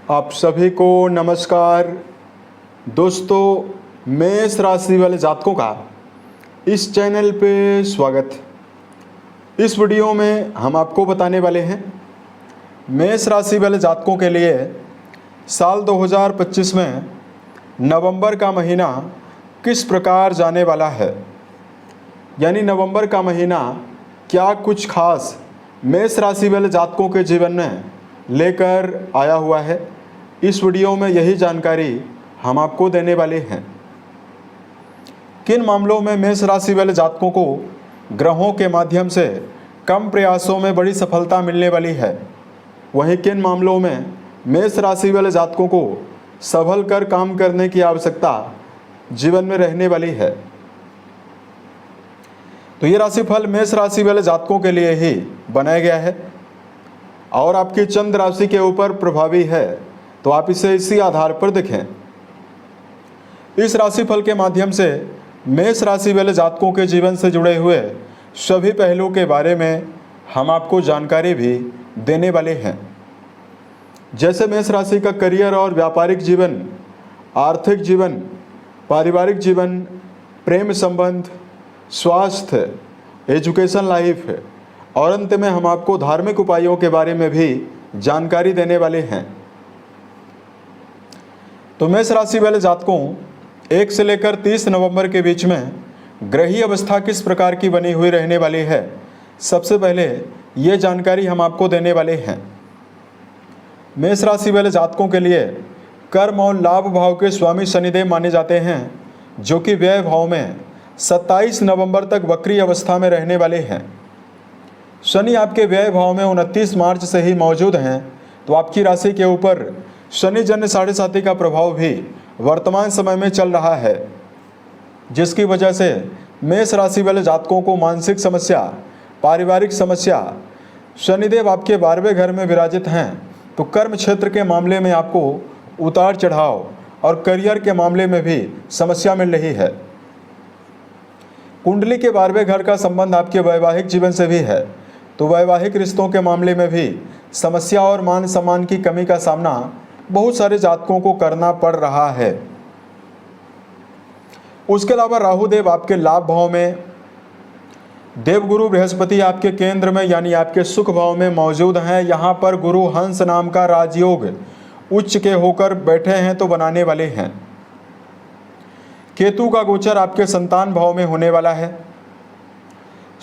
आप सभी को नमस्कार। दोस्तों, मेष राशि वाले जातकों का इस चैनल पे स्वागत। इस वीडियो में हम आपको बताने वाले हैं मेष राशि वाले जातकों के लिए साल 2025 में नवंबर का महीना किस प्रकार जाने वाला है। यानी नवंबर का महीना क्या कुछ खास मेष राशि वाले जातकों के जीवन में लेकर आया हुआ है। इस वीडियो में यही जानकारी हम आपको देने वाले हैं। किन मामलों में मेष राशि वाले जातकों को ग्रहों के माध्यम से कम प्रयासों में बड़ी सफलता मिलने वाली है, वहीं किन मामलों में मेष राशि वाले जातकों को संभल कर काम करने की आवश्यकता जीवन में रहने वाली है। तो ये राशिफल मेष राशि वाले जातकों के लिए ही बनाया गया है और आपकी चंद्र राशि के ऊपर प्रभावी है, तो आप इसे इसी आधार पर देखें। इस राशिफल के माध्यम से मेष राशि वाले जातकों के जीवन से जुड़े हुए सभी पहलुओं के बारे में हम आपको जानकारी भी देने वाले हैं। जैसे मेष राशि का करियर और व्यापारिक जीवन, आर्थिक जीवन, पारिवारिक जीवन, प्रेम संबंध, स्वास्थ्य, एजुकेशन लाइफ और अंत में हम आपको धार्मिक उपायों के बारे में भी जानकारी देने वाले हैं। तो मेष राशि वाले जातकों 1 से लेकर 30 नवंबर के बीच में ग्रही अवस्था किस प्रकार की बनी हुई रहने वाली है, सबसे पहले ये जानकारी हम आपको देने वाले हैं। मेष राशि वाले जातकों के लिए कर्म और लाभ भाव के स्वामी शनिदेव माने जाते हैं, जो कि व्यय भाव में 27 नवंबर तक वक्री अवस्था में रहने वाले हैं। शनि आपके व्यय भाव में 29 मार्च से ही मौजूद हैं, तो आपकी राशि के ऊपर शनि जन्य 7.5 का प्रभाव भी वर्तमान समय में चल रहा है, जिसकी वजह से मेष राशि वाले जातकों को मानसिक समस्या, पारिवारिक समस्या, शनिदेव आपके 12वें घर में विराजित हैं, तो कर्म क्षेत्र के मामले में आपको उतार चढ़ाव और करियर के मामले में भी समस्या मिल रही है। कुंडली के 12वें घर का संबंध आपके वैवाहिक जीवन से भी है, तो वैवाहिक रिश्तों के मामले में भी समस्या और मान सम्मान की कमी का सामना बहुत सारे जातकों को करना पड़ रहा है। उसके अलावा राहु देव आपके लाभ भाव में, देवगुरु बृहस्पति आपके केंद्र में यानी आपके सुख भाव में मौजूद हैं। यहाँ पर गुरु हंस नाम का राजयोग उच्च के होकर बैठे हैं, तो बनाने वाले हैं। केतु का गोचर आपके संतान भाव में होने वाला है।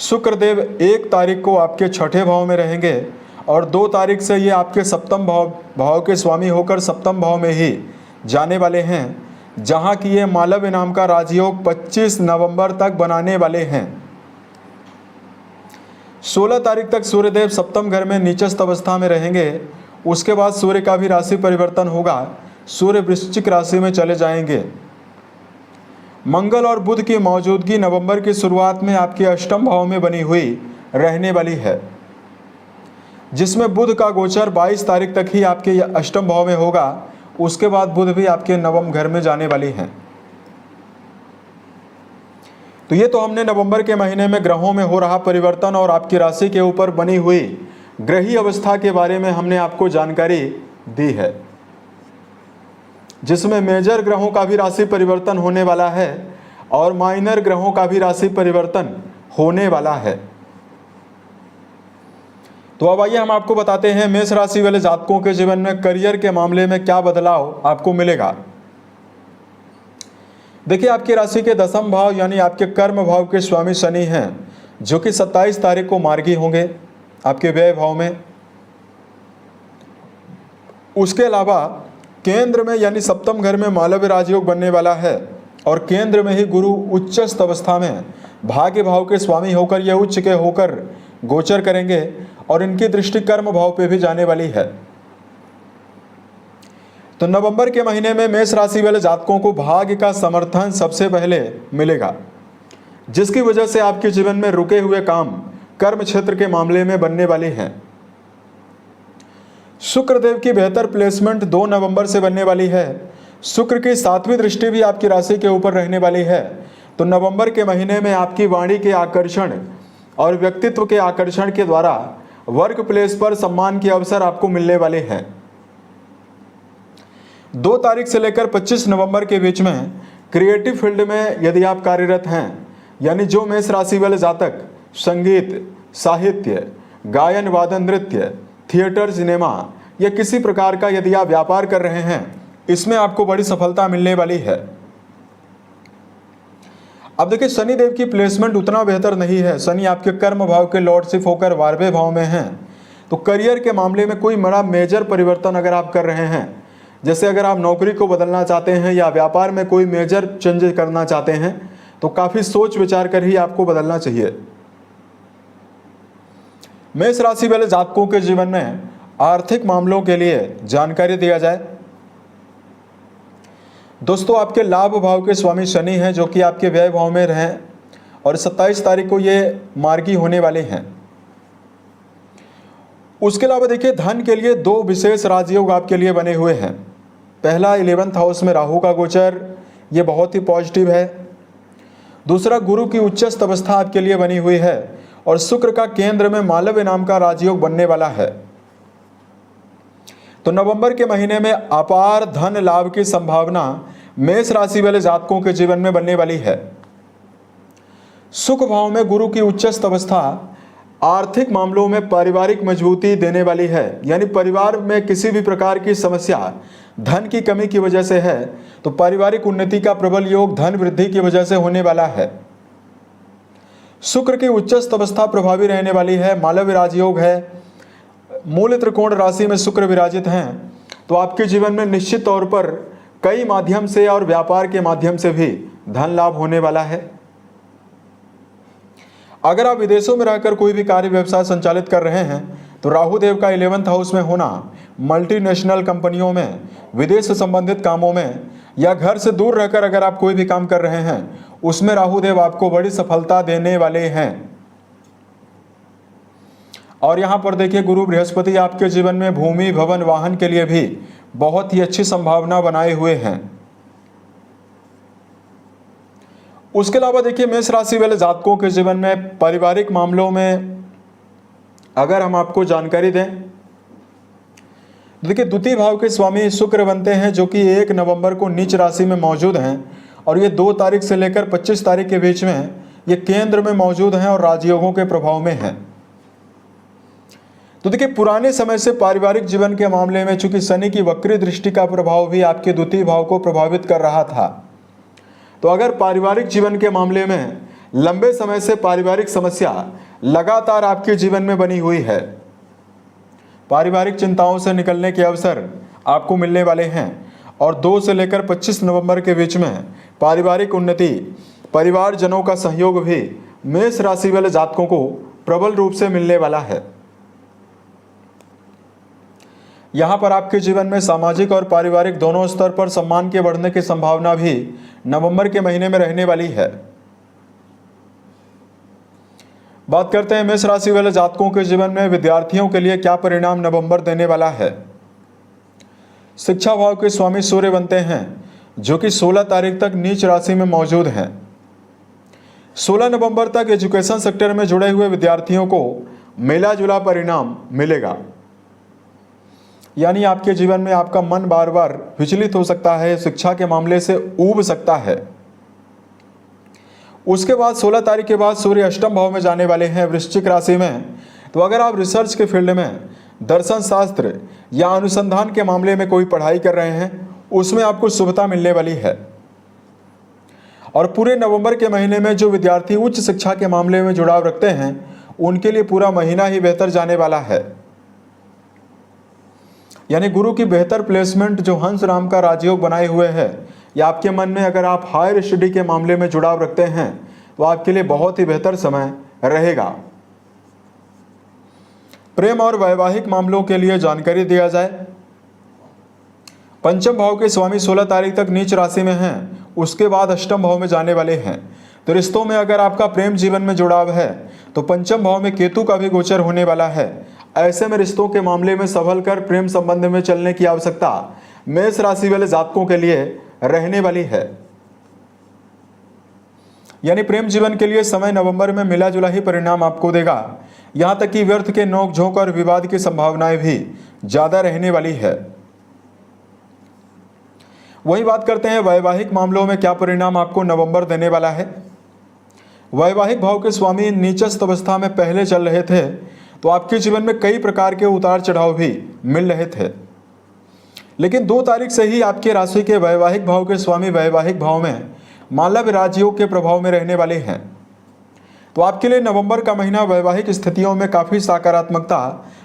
शुक्रदेव 1 तारीख को आपके 6ठे भाव में रहेंगे और 2 तारीख से ये आपके सप्तम भाव के स्वामी होकर सप्तम भाव में ही जाने वाले हैं, जहाँ की ये मालव्य नाम का राजयोग 25 नवंबर तक बनाने वाले हैं। 16 तारीख तक सूर्यदेव सप्तम घर में नीचस्थ अवस्था में रहेंगे। उसके बाद सूर्य का भी राशि परिवर्तन होगा, सूर्य वृश्चिक राशि में चले जाएंगे। मंगल और बुध की मौजूदगी नवंबर की शुरुआत में आपके अष्टम भाव में बनी हुई रहने वाली है, जिसमें बुध का गोचर 22 तारीख तक ही आपके अष्टम भाव में होगा। उसके बाद बुध भी आपके नवम घर में जाने वाली हैं। तो ये तो हमने नवंबर के महीने में ग्रहों में हो रहा परिवर्तन और आपकी राशि के ऊपर बनी हुई ग्रही अवस्था के बारे में हमने आपको जानकारी दी है, जिसमें मेजर ग्रहों का भी राशि परिवर्तन होने वाला है और माइनर ग्रहों का भी राशि परिवर्तन होने वाला है। तो अब आइए हम आपको बताते हैं मेष राशि वाले जातकों के जीवन में करियर के मामले में क्या बदलाव आपको मिलेगा। देखिए, आपकी राशि के 10वें भाव यानी आपके कर्म भाव के स्वामी शनि हैं, जो कि 27 तारीख को मार्गी होंगे आपके व्यय भाव में। उसके अलावा केंद्र में यानी सप्तम घर में मालव्य राजयोग बनने वाला है और केंद्र में ही गुरु उच्चस्थ अवस्था में भाग्य भाव के स्वामी होकर यह उच्च के होकर गोचर करेंगे और इनकी दृष्टि कर्म भाव पे भी जाने वाली है। तो नवंबर के महीने में मेष राशि वाले जातकों को भाग्य का समर्थन सबसे पहले मिलेगा, जिसकी वजह से आपके जीवन में रुके हुए काम कर्म क्षेत्र के मामले में बनने वाले हैं। शुक्रदेव की बेहतर प्लेसमेंट 2 नवंबर से बनने वाली है। शुक्र की 7वीं दृष्टि भी आपकी राशि के ऊपर रहने वाली है। तो नवंबर के महीने में आपकी वाणी के आकर्षण और व्यक्तित्व के आकर्षण के द्वारा वर्क प्लेस पर सम्मान के अवसर आपको मिलने वाले हैं। 2 तारीख से लेकर 25 नवंबर के बीच में क्रिएटिव फील्ड में यदि आप कार्यरत हैं, यानी जो मेष राशि वाले जातक संगीत, साहित्य, गायन, वादन, नृत्य, थिएटर, सिनेमा या किसी प्रकार का यदि आप व्यापार कर रहे हैं, इसमें आपको बड़ी सफलता मिलने वाली है। अब देखिए, शनि देव की प्लेसमेंट उतना बेहतर नहीं है। शनि आपके कर्म भाव के लॉर्डशिप होकर 12वें भाव में हैं, तो करियर के मामले में कोई बड़ा मेजर परिवर्तन अगर आप कर रहे हैं, जैसे अगर आप नौकरी को बदलना चाहते हैं या व्यापार में कोई मेजर चेंज करना चाहते हैं, तो काफ़ी सोच विचार कर ही आपको बदलना चाहिए। मेष राशि वाले जातकों के जीवन में आर्थिक मामलों के लिए जानकारी दिया जाए। दोस्तों, आपके लाभ भाव के स्वामी शनि हैं, जो कि आपके व्यय भाव में रहें और 27 तारीख को ये मार्गी होने वाले हैं। उसके अलावा देखिए, धन के लिए 2 विशेष राजयोग आपके लिए बने हुए हैं। पहला 11th हाउस में राहु का गोचर, ये बहुत ही पॉजिटिव है। दूसरा, गुरु की उच्चस्थ अवस्था आपके लिए बनी हुई है और शुक्र का केंद्र में मालव्य नाम का राजयोग बनने वाला है। तो नवंबर के महीने में अपार धन लाभ की संभावना मेष राशि वाले जातकों के जीवन में बनने वाली है। सुख भाव में गुरु की उच्चस्थ अवस्था आर्थिक मामलों में पारिवारिक मजबूती देने वाली है, यानी परिवार में किसी भी प्रकार की समस्या धन की कमी की वजह से है, तो पारिवारिक उन्नति का प्रबल योग धन वृद्धि की वजह से होने वाला है। शुक्र की उच्चस्थ अवस्था प्रभावी रहने वाली है, मालव्य राजयोग है, मूल त्रिकोण राशि में शुक्र विराजित हैं, तो आपके जीवन में निश्चित तौर पर कई माध्यम से और व्यापार के माध्यम से भी धन लाभ होने वाला है। अगर आप विदेशों में रहकर कोई भी कार्य व्यवसाय संचालित कर रहे हैं, तो राहु देव का 11th हाउस में होना मल्टीनेशनल कंपनियों में, विदेश से संबंधित कामों में या घर से दूर रहकर अगर आप कोई भी काम कर रहे हैं, उसमें राहु देव आपको बड़ी सफलता देने वाले हैं। और यहाँ पर देखिए, गुरु बृहस्पति आपके जीवन में भूमि, भवन, वाहन के लिए भी बहुत ही अच्छी संभावना बनाए हुए हैं। उसके अलावा देखिए, मेष राशि वाले जातकों के जीवन में पारिवारिक मामलों में अगर हम आपको जानकारी दें, देखिए द्वितीय भाव के स्वामी शुक्र बनते हैं, जो कि 1 नवंबर को नीच राशि में मौजूद हैं और ये 2 तारीख से लेकर 25 तारीख के बीच में ये केंद्र में मौजूद हैं और राजयोगों के प्रभाव में हैं। तो देखिए, पुराने समय से पारिवारिक जीवन के मामले में चूंकि शनि की वक्री दृष्टि का प्रभाव भी आपके द्वितीय भाव को प्रभावित कर रहा था, तो अगर पारिवारिक जीवन के मामले में लंबे समय से पारिवारिक समस्या लगातार आपके जीवन में बनी हुई है, पारिवारिक चिंताओं से निकलने के अवसर आपको मिलने वाले हैं और 2 से लेकर 25 नवंबर के बीच में पारिवारिक उन्नति, परिवारजनों का सहयोग भी मेष राशि वाले जातकों को प्रबल रूप से मिलने वाला है। यहाँ पर आपके जीवन में सामाजिक और पारिवारिक दोनों स्तर पर सम्मान के बढ़ने की संभावना भी नवंबर के महीने में रहने वाली है। बात करते हैं मेष राशि वाले जातकों के जीवन में विद्यार्थियों के लिए क्या परिणाम नवंबर देने वाला है। शिक्षा भाव के स्वामी सूर्य बनते हैं, जो कि 16 तारीख तक नीच राशि में मौजूद हैं। 16 नवंबर तक एजुकेशन सेक्टर में जुड़े हुए विद्यार्थियों को मिला जुला परिणाम मिलेगा, यानी आपके जीवन में आपका मन बार बार विचलित हो सकता है, शिक्षा के मामले से ऊब सकता है। उसके बाद 16 तारीख के बाद सूर्य अष्टम भाव में जाने वाले हैं वृश्चिक राशि में। तो अगर आप रिसर्च के फील्ड में दर्शन शास्त्र या अनुसंधान के मामले में कोई पढ़ाई कर रहे हैं, उसमें आपको शुभता मिलने वाली है। और पूरे नवंबर के महीने में जो विद्यार्थी उच्च शिक्षा के मामले में जुड़ाव रखते हैं, उनके लिए पूरा महीना ही बेहतर जाने वाला है। यानी गुरु की बेहतर प्लेसमेंट जो हंस राम का राजयोग बनाए हुए है, या आपके मन में अगर आप हायर स्टडी के मामले में जुड़ाव रखते हैं, तो आपके लिए बहुत ही बेहतर समय रहेगा। प्रेम और वैवाहिक मामलों के लिए जानकारी दिया जाए। पंचम भाव के स्वामी 16 तारीख तक नीच राशि में हैं, उसके बाद अष्टम भाव में जाने वाले हैं। तो रिश्तों में अगर आपका प्रेम जीवन में जुड़ाव है, तो पंचम भाव में केतु का भी गोचर होने वाला है। ऐसे में रिश्तों के मामले में संभल कर प्रेम संबंध में चलने की आवश्यकता मेष राशि वाले जातकों के लिए रहने वाली है। यानी प्रेम जीवन के लिए समय नवंबर में मिला जुला ही परिणाम आपको देगा। यहां तक कि व्यर्थ के नोक झोंक और विवाद की संभावनाएं भी ज्यादा रहने वाली है। वही बात करते हैं वैवाहिक मामलों में क्या परिणाम आपको नवंबर देने वाला है। वैवाहिक भाव के स्वामी नीचस्थ अवस्था में पहले चल रहे थे तो आपके जीवन में कई प्रकार के उतार चढ़ाव भी मिल रहे थे, लेकिन 2 तारीख से ही आपके राशि के वैवाहिक भाव के स्वामी वैवाहिक भाव में मालव राजयोग के प्रभाव में रहने वाले हैं। तो आपके लिए नवंबर का महीना वैवाहिक स्थितियों में काफ़ी सकारात्मकता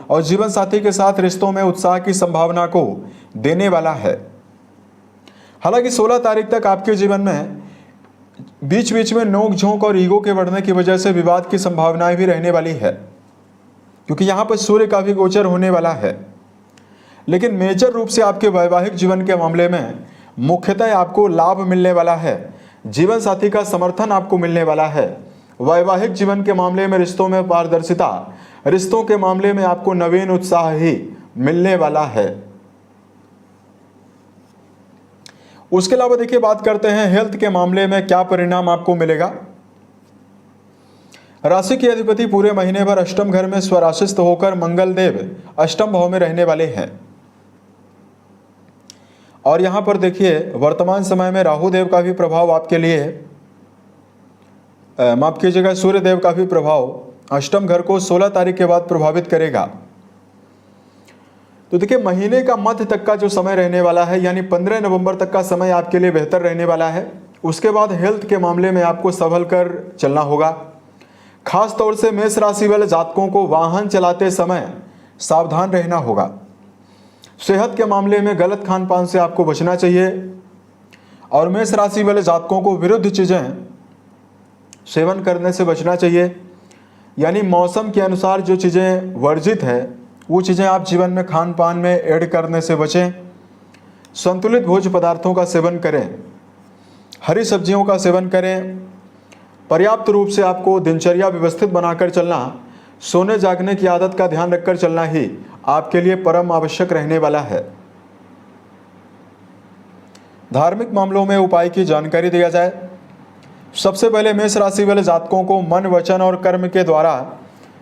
और जीवन साथी के साथ रिश्तों में उत्साह की संभावना को देने वाला है। हालांकि 16 तारीख तक आपके जीवन में बीच बीच में नोक झोंक और ईगो के बढ़ने की वजह से विवाद की संभावनाएं भी रहने वाली है, क्योंकि यहाँ पर सूर्य का भी गोचर होने वाला है। लेकिन मेजर रूप से आपके वैवाहिक जीवन के मामले में मुख्यतः आपको लाभ मिलने वाला है, जीवन साथी का समर्थन आपको मिलने वाला है। वैवाहिक जीवन के मामले में रिश्तों में पारदर्शिता, रिश्तों के मामले में आपको नवीन उत्साह ही मिलने वाला है। उसके अलावा देखिए बात करते हैं हेल्थ के मामले में क्या परिणाम आपको मिलेगा। राशि के अधिपति पूरे महीने भर अष्टम घर में स्वराशिस्थ होकर मंगल देव अष्टम भाव में रहने वाले हैं। और यहां पर देखिए वर्तमान समय में राहु देव का भी प्रभाव आपके लिए, माफ कीजिएगा, सूर्य देव का भी प्रभाव अष्टम घर को 16 तारीख के बाद प्रभावित करेगा। तो देखिए महीने का मध्य तक का जो समय रहने वाला है, यानी 15 नवंबर तक का समय आपके लिए बेहतर रहने वाला है। उसके बाद हेल्थ के मामले में आपको संभल कर चलना होगा। खास तौर से मेष राशि वाले जातकों को वाहन चलाते समय सावधान रहना होगा। सेहत के मामले में गलत खान पान से आपको बचना चाहिए और मेष राशि वाले जातकों को विरुद्ध चीज़ें सेवन करने से बचना चाहिए। यानी मौसम के अनुसार जो चीज़ें वर्जित है वो चीज़ें आप जीवन में खान पान में ऐड करने से बचें। संतुलित भोज्य पदार्थों का सेवन करें, हरी सब्जियों का सेवन करें। पर्याप्त रूप से आपको दिनचर्या व्यवस्थित बनाकर चलना, सोने जागने की आदत का ध्यान रखकर चलना ही आपके लिए परम आवश्यक रहने वाला है। धार्मिक मामलों में उपाय की जानकारी दिया जाए। सबसे पहले मेष राशि वाले जातकों को मन, वचन और कर्म के द्वारा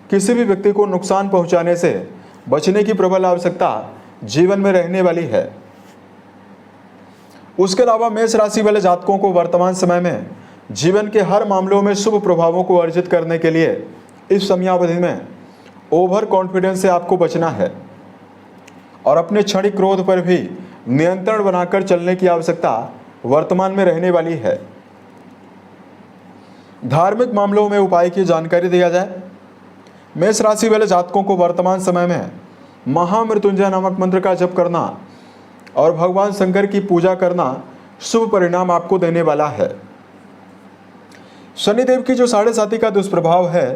किसी भी व्यक्ति को नुकसान पहुंचाने से बचने की प्रबल आवश्यकता जीवन में रहने वाली है। उसके अलावा मेष राशि वाले जातकों को वर्तमान समय में जीवन के हर मामलों में शुभ प्रभावों को अर्जित करने के लिए इस समयावधि में ओवर कॉन्फिडेंस से आपको बचना है और अपने क्षणिक क्रोध पर भी नियंत्रण बनाकर चलने की आवश्यकता वर्तमान में रहने वाली है। धार्मिक मामलों में उपाय की जानकारी दिया जाए। मेष राशि वाले जातकों को वर्तमान समय में महामृत्युंजय नामक मंत्र का जप करना और भगवान शंकर की पूजा करना शुभ परिणाम आपको देने वाला है। शनिदेव की जो 7.5 का दुष्प्रभाव है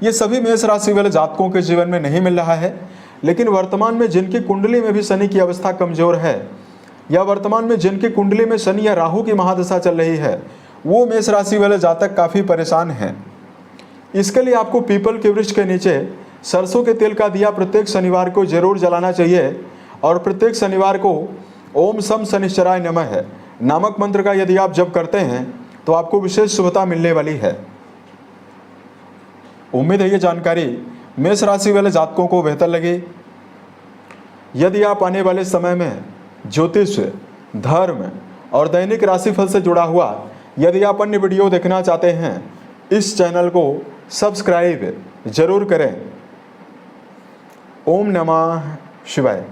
ये सभी मेष राशि वाले जातकों के जीवन में नहीं मिल रहा है, लेकिन वर्तमान में जिनकी कुंडली में भी शनि की अवस्था कमजोर है या वर्तमान में जिनकी कुंडली में शनि या राहु की महादशा चल रही है वो मेष राशि वाले जातक काफ़ी परेशान हैं। इसके लिए आपको पीपल के वृक्ष के नीचे सरसों के तेल का दिया प्रत्येक शनिवार को जरूर जलाना चाहिए और प्रत्येक शनिवार को ओम सम शनिश्चराय नमः नामक मंत्र का यदि आप जप करते हैं तो आपको विशेष शुभता मिलने वाली है। उम्मीद है ये जानकारी मेष राशि वाले जातकों को बेहतर लगी। यदि आप आने वाले समय में ज्योतिष, धर्म और दैनिक राशिफल से जुड़ा हुआ यदि आप अन्य वीडियो देखना चाहते हैं इस चैनल को सब्सक्राइब जरूर करें। ओम नमः शिवाय।